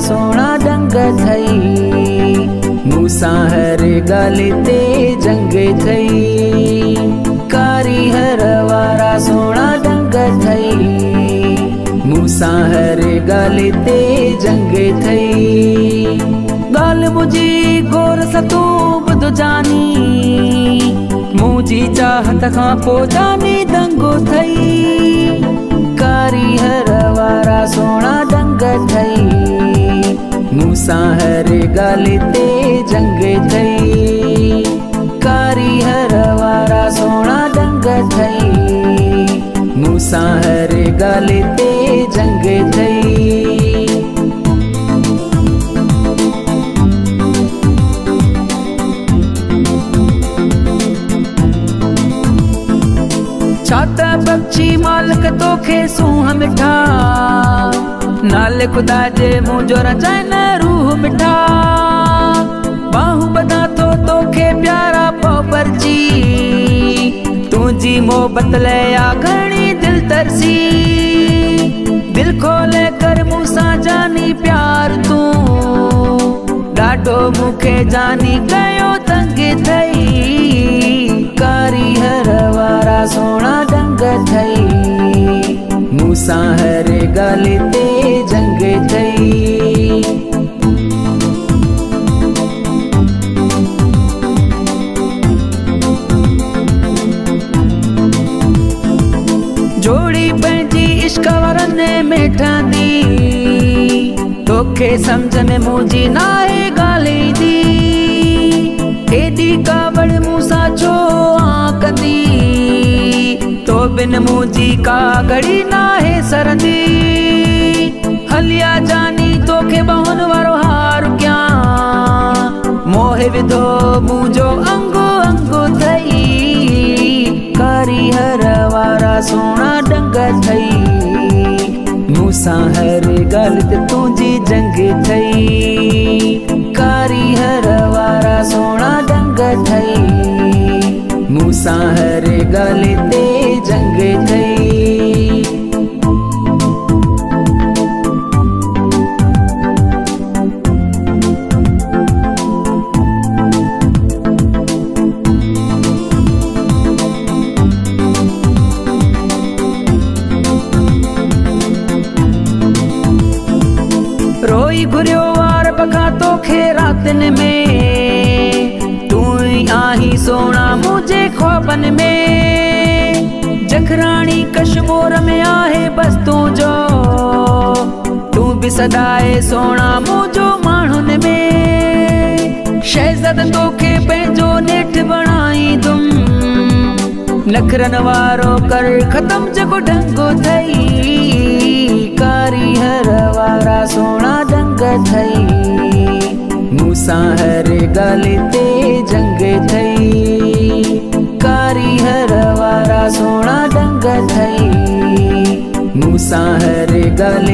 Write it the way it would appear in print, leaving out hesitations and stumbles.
सोना डंग थई, मूसा हर गाल ते जंग थई। कारी हर वारा सोना डंग थई, मूसा हर गाल ते जंग थई। गाल मुझी गोर सतू बुध जानी, मुझी चाहत खां पो जानी दंगो थई। कारी हर वारा सोना डंग थई, मूसा हर गाल ते जंग थई। कारी हर वारा सोना डंग थई, मूसा हर गाल ते जंग थई। छाता पक्षी मालिक तोखे सूह मिठा, नाले खुदा जे मुझो रचाइन रूह मिठा। बाहू बदा तो तोखे प्यारा पोपरची, तुझी मोहब्बत ले आ घणी दिल तरसी। दिल खोले कर मूसा जानी प्यार तू, डाडो मुखे जानी कयो तंग थई। कारी हर वारा सोना डंग थई, मूसा हर गाल ते जंग थई। जोड़ी पंहिंजी इश्क वारनि में ठहंदी, तोखे सम्झ में मुंहिंजी नाहे ॻाल्हि ईंदी। एॾी कावड़ मूसा छो आंकंदी, तो बिन मुझी का घड़ी नाहे सरंदी। हलिया जानी तोखे बाहुन वारो हार क्या, मोहे विधो मुझो अंगो अंगो थई। कारी हर वारा सोना डंग थई, मूसा हर गाल ते तुझी जंग थई। कारी हर वारा सोना डंग थई, मूसा हर गाल ते जंग थई। रोई घुरियो वार बखा तोखे रातन में, तू ही आही सोना मुझे ख्वाबन में। जखरानी कश्मोर में आहे बस तुझो, तू भी सदाए सोना मुझो माण्हुनि में। शहज़ाद तोखे पंहिंजो नेठ बणाई तुम, नखरन वारो कर ख़त्म जेको ढंगो थई। कारी हर वारा सोना डंग थई, मूसा हर गाल ते जंग थई। कारी हर वारा सोना डंग थई, मूसा हर गाल